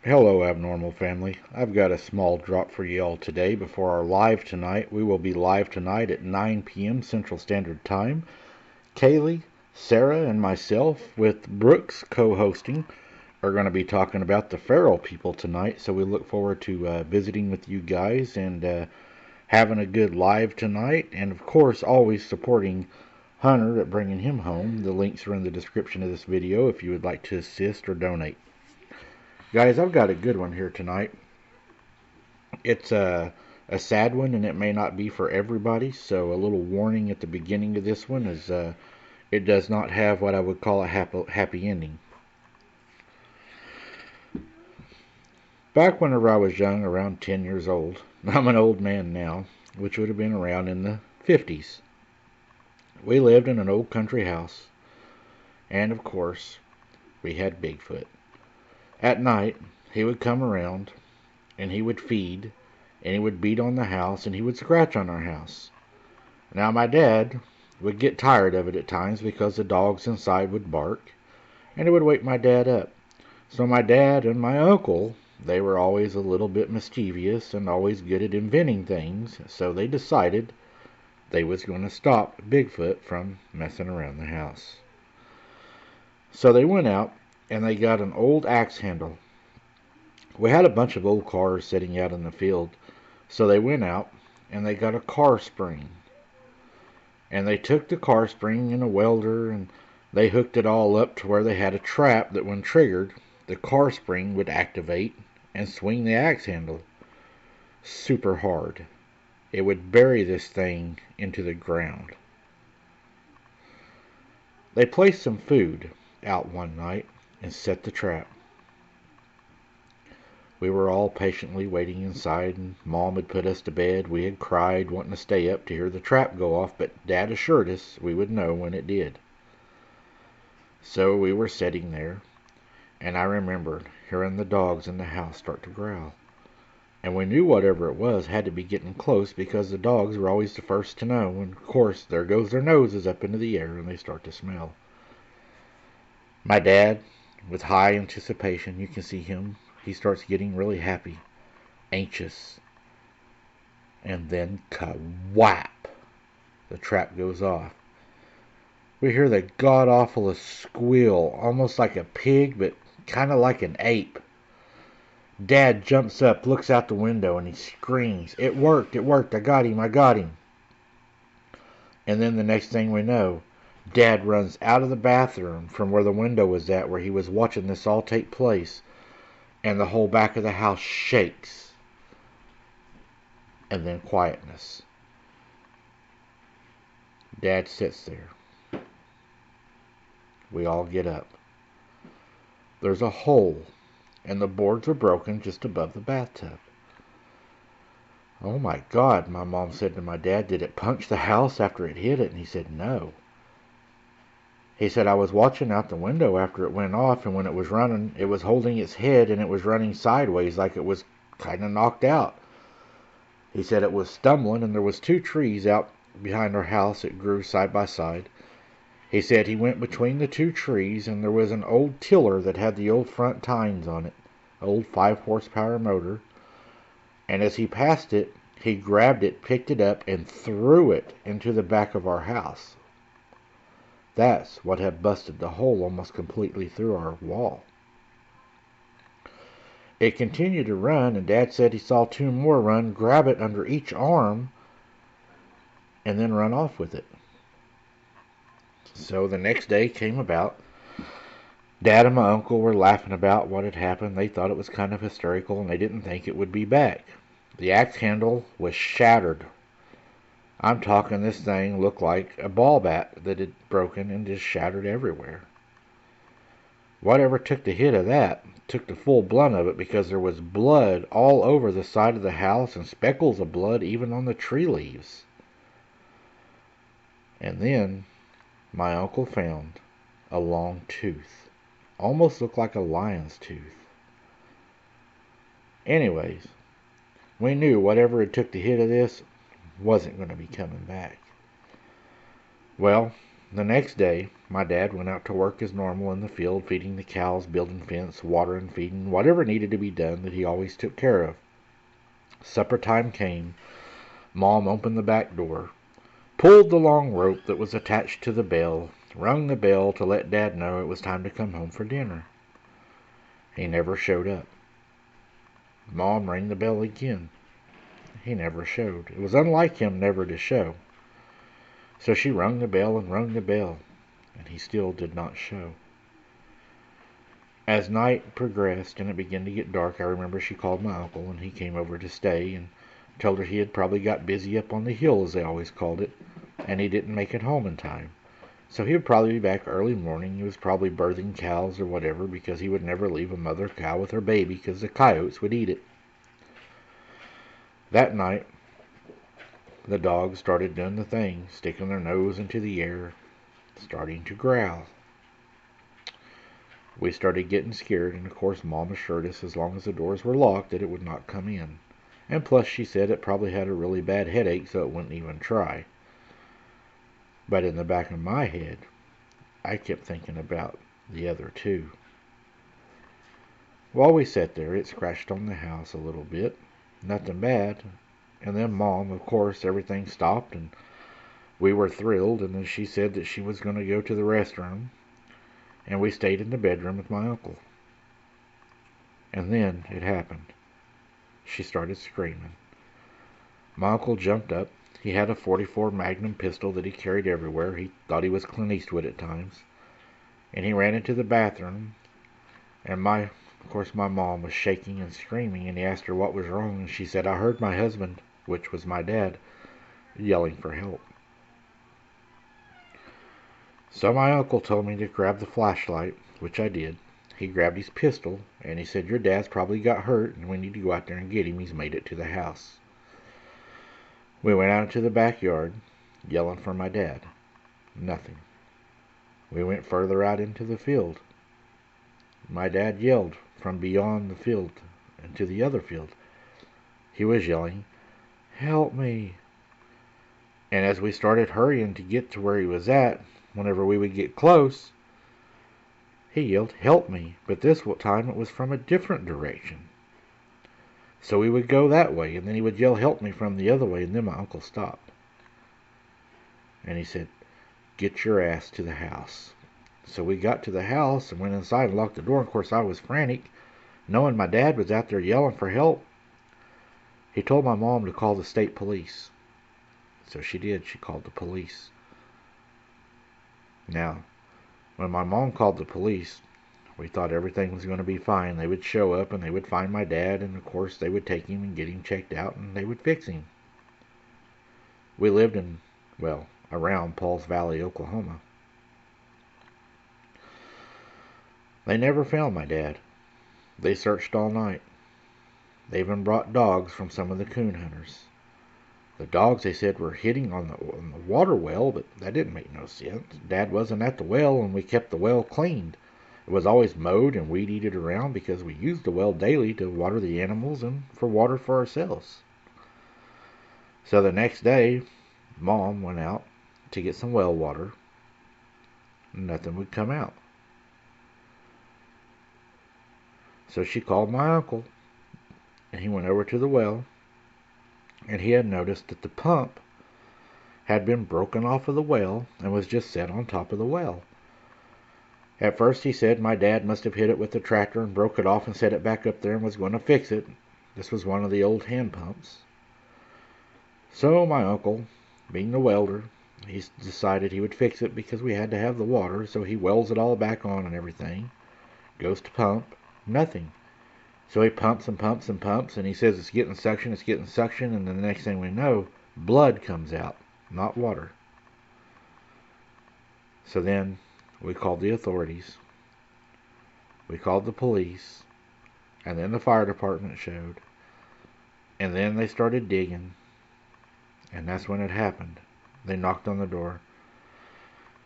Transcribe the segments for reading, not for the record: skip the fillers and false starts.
Hello, Abnormal Family. I've got a small drop for you all today before our live tonight. We will be live tonight at 9 p.m. Central Standard Time. Kaylee, Sarah, and myself, with Brooks co-hosting, are going to be talking about the feral people tonight. So we look forward to visiting with you guys and having a good live tonight. And of course, always supporting Hunter at bringing him home. The links are in the description of this video if you would like to assist or donate. Guys, I've got a good one here tonight. It's a sad one, and it may not be for everybody, so a little warning at the beginning of this one is it does not have what I would call a happy ending. Back whenever I was young, around 10 years old, I'm an old man now, which would have been around in the 50s. We lived in an old country house, and of course, we had Bigfoot. At night, he would come around, and he would feed, and he would beat on the house, and he would scratch on our house. Now, my dad would get tired of it at times because the dogs inside would bark, and it would wake my dad up. So my dad and my uncle, they were always a little bit mischievous and always good at inventing things, so they decided they was going to stop Bigfoot from messing around the house. So they went out and they got an old axe handle. We had a bunch of old cars sitting out in the field, so they went out and they got a car spring. And they took the car spring and a welder and they hooked it all up to where they had a trap that when triggered, the car spring would activate and swing the axe handle super hard. It would bury this thing into the ground. They placed some food out one night and set the trap. We were all patiently waiting inside, and Mom had put us to bed. We had cried, wanting to stay up to hear the trap go off, but Dad assured us we would know when it did. So we were sitting there, and I remembered hearing the dogs in the house start to growl. And we knew whatever it was had to be getting close because the dogs were always the first to know. And of course, there goes their noses up into the air and they start to smell. My dad, with high anticipation, you can see him. He starts getting really happy, anxious, and then ka-whap! The trap goes off. We hear the god-awfulest squeal, almost like a pig, but kind of like an ape. Dad jumps up, looks out the window, and he screams, "It worked, it worked, I got him, I got him." And then the next thing we know, Dad runs out of the bathroom from where the window was at, where he was watching this all take place, and the whole back of the house shakes. And then quietness. Dad sits there. We all get up. There's a hole, and the boards are broken just above the bathtub. "Oh my God," my mom said to my dad, "did it punch the house after it hit it?" And he said, "No." He said, "I was watching out the window after it went off, and when it was running, it was holding its head and it was running sideways like it was kind of knocked out." He said it was stumbling, and there was 2 trees out behind our house that grew side by side. He said he went between the 2 trees, and there was an old tiller that had the old front tines on it, old 5-horsepower motor. And as he passed it, he grabbed it, picked it up, and threw it into the back of our house. That's what had busted the hole almost completely through our wall. It continued to run, and Dad said he saw 2 more run, grab it under each arm, and then run off with it. So the next day came about. Dad and my uncle were laughing about what had happened. They thought it was kind of hysterical, and they didn't think it would be back. The axe handle was shattered. I'm talking, this thing looked like a ball bat that had broken and just shattered everywhere. Whatever took the hit of that took the full blunt of it, because there was blood all over the side of the house and speckles of blood even on the tree leaves. And then my uncle found a long tooth. Almost looked like a lion's tooth. Anyways, we knew whatever had took the hit of this wasn't going to be coming back. Well, The next day, my dad went out to work as normal in the field, feeding the cows, building fence, watering, feeding, whatever needed to be done that he always took care of. Supper time came. Mom opened the back door, pulled the long rope that was attached to the bell, rung the bell to let Dad know it was time to come home for dinner. He never showed up. Mom rang the bell again. He never showed. It was unlike him never to show. So she rung the bell and rung the bell, and he still did not show. As night progressed and it began to get dark, I remember she called my uncle, and he came over to stay and told her he had probably got busy up on the hill, as they always called it, and he didn't make it home in time. So he would probably be back early morning. He was probably birthing cows or whatever, because he would never leave a mother cow with her baby because the coyotes would eat it. That night, the dogs started doing the thing, sticking their nose into the air, starting to growl. We started getting scared, and of course Mom assured us as long as the doors were locked that it would not come in. And plus she said it probably had a really bad headache, so it wouldn't even try. But in the back of my head, I kept thinking about the other two. While we sat there, it scratched on the house a little bit. Nothing bad. And then Mom, of course, everything stopped, and we were thrilled, and then she said that she was going to go to the restroom, and we stayed in the bedroom with my uncle. And then it happened. She started screaming. My uncle jumped up. He had a .44 Magnum pistol that he carried everywhere. He thought he was Clint Eastwood at times. And he ran into the bathroom, and of course my mom was shaking and screaming, and he asked her what was wrong, and she said, "I heard my husband," which was my dad, yelling for help. So my uncle told me to grab the flashlight, which I did. He grabbed his pistol, and he said, "Your dad's probably got hurt, and we need to go out there and get him. He's made it to the house." We went out into the backyard, yelling for my dad. Nothing. We went further out into the field. My dad yelled from beyond the field into the other field. He was yelling, "Help me." And as we started hurrying to get to where he was at, whenever we would get close, he yelled, "Help me." But this time it was from a different direction. So we would go that way, and then he would yell, "Help me," from the other way, and then my uncle stopped. And he said, "Get your ass to the house." So we got to the house and went inside and locked the door. Of course, I was frantic, knowing my dad was out there yelling for help. He told my mom to call the state police. So she did. She called the police. Now, when my mom called the police, we thought everything was going to be fine. They would show up and they would find my dad, and of course they would take him and get him checked out, and they would fix him. We lived around Pauls Valley, Oklahoma. They never found my dad. They searched all night. They even brought dogs from some of the coon hunters. The dogs, they said, were hitting on the water well, but that didn't make no sense. Dad wasn't at the well, and we kept the well cleaned. It was always mowed and weed-eated around because we used the well daily to water the animals and for water for ourselves. So the next day, Mom went out to get some well water. Nothing would come out. So she called my uncle, and he went over to the well, and he had noticed that the pump had been broken off of the well and was just set on top of the well. At first he said my dad must have hit it with the tractor and broke it off and set it back up there and was going to fix it. This was one of the old hand pumps. So my uncle, being the welder, he decided he would fix it because we had to have the water, so he welds it all back on and everything. Goes to pump. Nothing. So he pumps and pumps and pumps, and he says it's getting suction, and then the next thing we know, blood comes out, not water. So then we called the authorities. We called the police, and then the fire department showed, and then they started digging, and that's when it happened. They knocked on the door,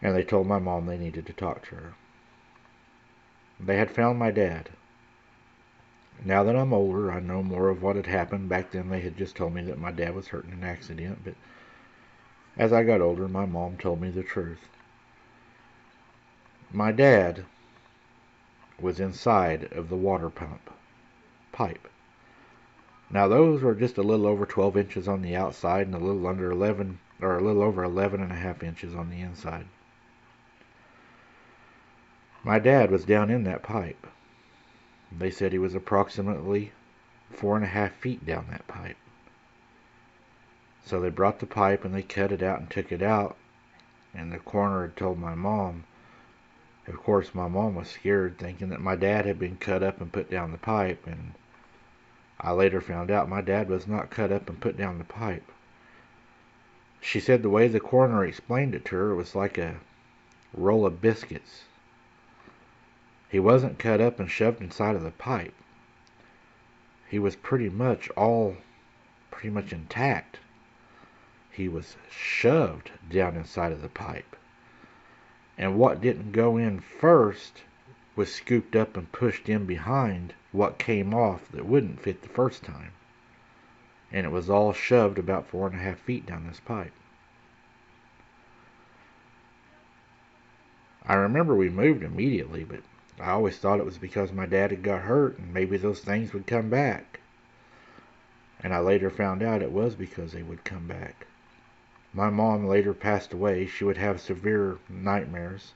and they told my mom they needed to talk to her. They had found my dad. Now that I'm older, I know more of what had happened. Back then they had just told me that my dad was hurt in an accident, but as I got older, my mom told me the truth. My dad was inside of the water pipe. Now those were just a little over 12 inches on the outside and a little under 11, or a little over 11 and a half inches on the inside. My dad was down in that pipe. They said he was approximately 4.5 feet down that pipe. So they brought the pipe and they cut it out and took it out, and the coroner had told my mom. Of course, my mom was scared, thinking that my dad had been cut up and put down the pipe, and I later found out my dad was not cut up and put down the pipe. She said the way the coroner explained it to her, it was like a roll of biscuits. He wasn't cut up and shoved inside of the pipe. He was pretty much intact. He was shoved down inside of the pipe. And what didn't go in first was scooped up and pushed in behind what came off that wouldn't fit the first time. And it was all shoved about 4.5 feet down this pipe. I remember we moved immediately, but I always thought it was because my dad had got hurt and maybe those things would come back. And I later found out it was because they would come back. My mom later passed away. She would have severe nightmares,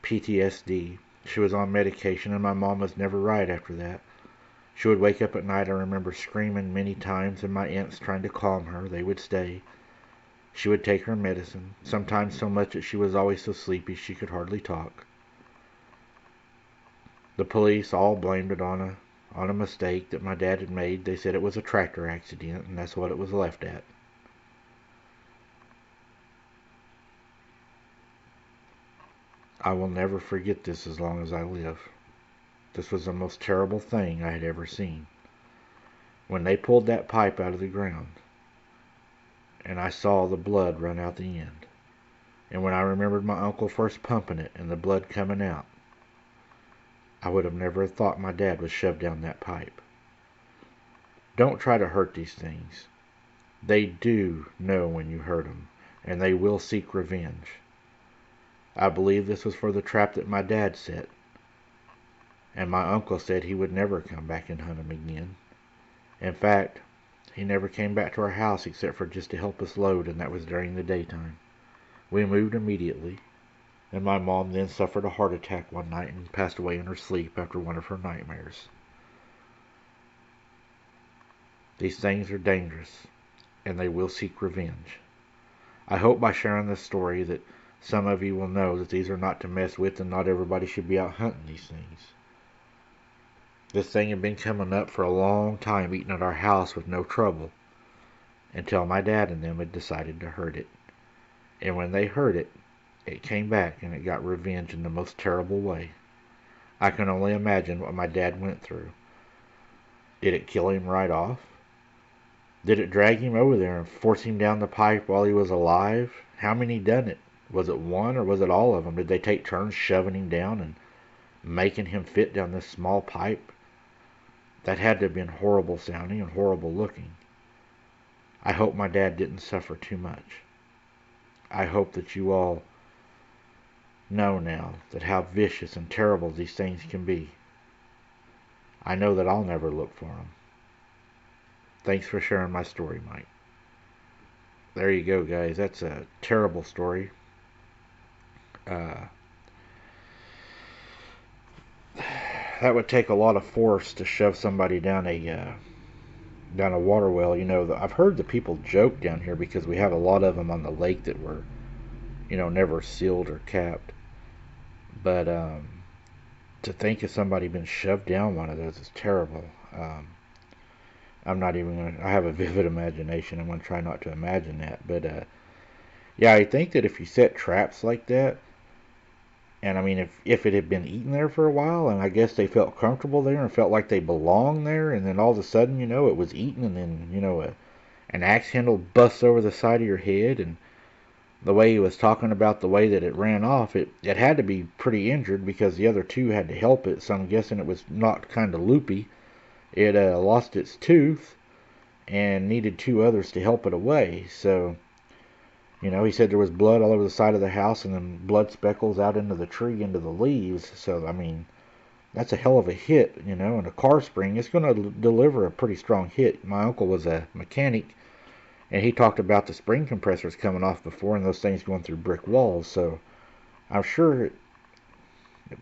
PTSD. She was on medication, and my mom was never right after that. She would wake up at night, I remember screaming many times, and my aunts trying to calm her. They would stay. She would take her medicine, sometimes so much that she was always so sleepy she could hardly talk. The police all blamed it on a mistake that my dad had made. They said it was a tractor accident, and that's what it was left at. I will never forget this as long as I live. This was the most terrible thing I had ever seen. When they pulled that pipe out of the ground, and I saw the blood run out the end, and when I remembered my uncle first pumping it and the blood coming out, I would have never thought my dad was shoved down that pipe. Don't try to hurt these things. They do know when you hurt them, and they will seek revenge. I believe this was for the trap that my dad set, and my uncle said he would never come back and hunt him again. In fact, he never came back to our house except for just to help us load, and that was during the daytime. We moved immediately, and my mom then suffered a heart attack one night and passed away in her sleep after one of her nightmares. These things are dangerous, and they will seek revenge. I hope by sharing this story that some of you will know that these are not to mess with, and not everybody should be out hunting these things. This thing had been coming up for a long time, eating at our house with no trouble, until my dad and them had decided to hurt it. And when they hurt it, it came back and it got revenge in the most terrible way. I can only imagine what my dad went through. Did it kill him right off? Did it drag him over there and force him down the pipe while he was alive? How many done it? Was it one or was it all of them? Did they take turns shoving him down and making him fit down this small pipe? That had to have been horrible sounding and horrible looking. I hope my dad didn't suffer too much. I hope that you all know now that how vicious and terrible these things can be. I know that I'll never look for them. Thanks for sharing my story, Mike. There you go, guys. That's a terrible story. That would take a lot of force to shove somebody down a water well. You know, I've heard the people joke down here because we have a lot of them on the lake that were, never sealed or capped. But to think of somebody being shoved down one of those is terrible. I'm not even going to, I have a vivid imagination. I'm going to try not to imagine that. But yeah, I think that if you set traps like that, and I mean, if it had been eaten there for a while, and I guess they felt comfortable there and felt like they belonged there, and then all of a sudden, it was eaten, and then, an axe handle busts over the side of your head, and the way he was talking about the way that it ran off, it had to be pretty injured because the other two had to help it, so I'm guessing it was knocked kind of loopy. It lost its tooth and needed two others to help it away, so You know, he said there was blood all over the side of the house and then blood speckles out into the tree, into the leaves. So, I mean, that's a hell of a hit, you know, and a car spring, it's going to deliver a pretty strong hit. My uncle was a mechanic, and he talked about the spring compressors coming off before and those things going through brick walls. So I'm sure it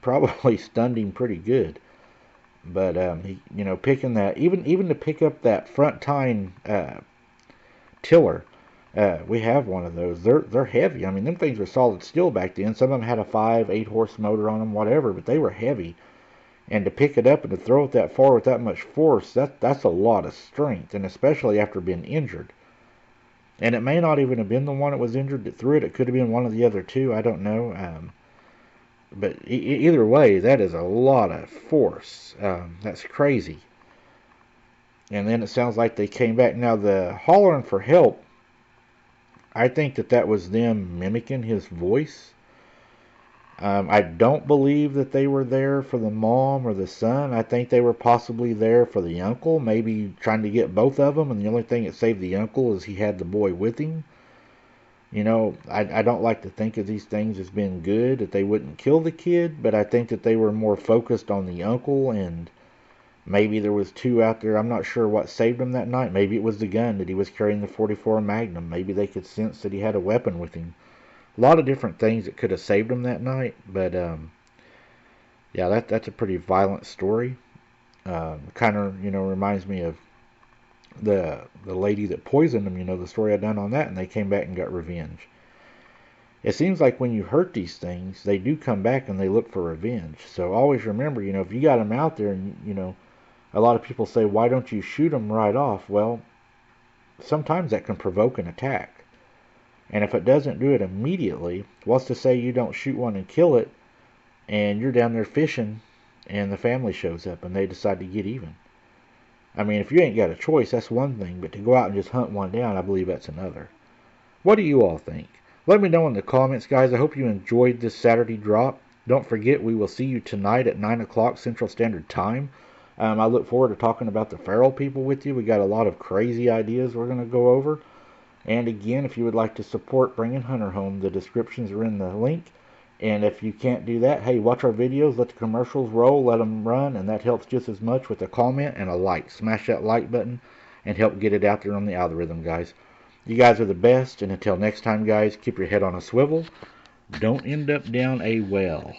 probably stunned him pretty good. But he, you know, picking that, even to pick up that front tine tiller, we have one of those. They're heavy. I mean, them things were solid steel back then. Some of them had a 5, 8 horse motor on them, whatever, but they were heavy. And to pick it up and to throw it that far with that much force, that's a lot of strength, and especially after being injured. And it may not even have been the one that was injured that threw it. It could have been one of the other two. I don't know. But either way, that is a lot of force. That's crazy. And then it sounds like they came back. Now, the hollering for help, I think that was them mimicking his voice. I don't believe that they were there for the mom or the son. I think they were possibly there for the uncle, maybe trying to get both of them. And the only thing that saved the uncle is he had the boy with him. You know, I don't like to think of these things as being good, that they wouldn't kill the kid, but I think that they were more focused on the uncle, and maybe there was two out there. I'm not sure what saved him that night. Maybe it was the gun that he was carrying, the 44 Magnum. Maybe they could sense that he had a weapon with him. A lot of different things that could have saved him that night, but yeah, that's a pretty violent story. Kind of, you know, reminds me of the lady that poisoned him. You know, the story I done on that, and they came back and got revenge. It seems like when you hurt these things, they do come back and they look for revenge. So always remember, you know, if you got them out there, and you know, a lot of people say, why don't you shoot them right off? Well, sometimes that can provoke an attack. And if it doesn't do it immediately, what's to say you don't shoot one and kill it, and you're down there fishing, and the family shows up and they decide to get even? I mean, if you ain't got a choice, that's one thing, but to go out and just hunt one down, I believe that's another. What do you all think? Let me know in the comments, guys. I hope you enjoyed this Saturday drop. Don't forget, we will see you tonight at 9 o'clock Central Standard Time. I look forward to talking about the feral people with you. We got a lot of crazy ideas we're going to go over. And again, if you would like to support Bringing Hunter Home, the descriptions are in the link. And if you can't do that, hey, watch our videos, let the commercials roll, let them run, and that helps just as much with a comment and a like. Smash that like button and help get it out there on the algorithm, guys. You guys are the best, and until next time, guys, keep your head on a swivel. Don't end up down a well.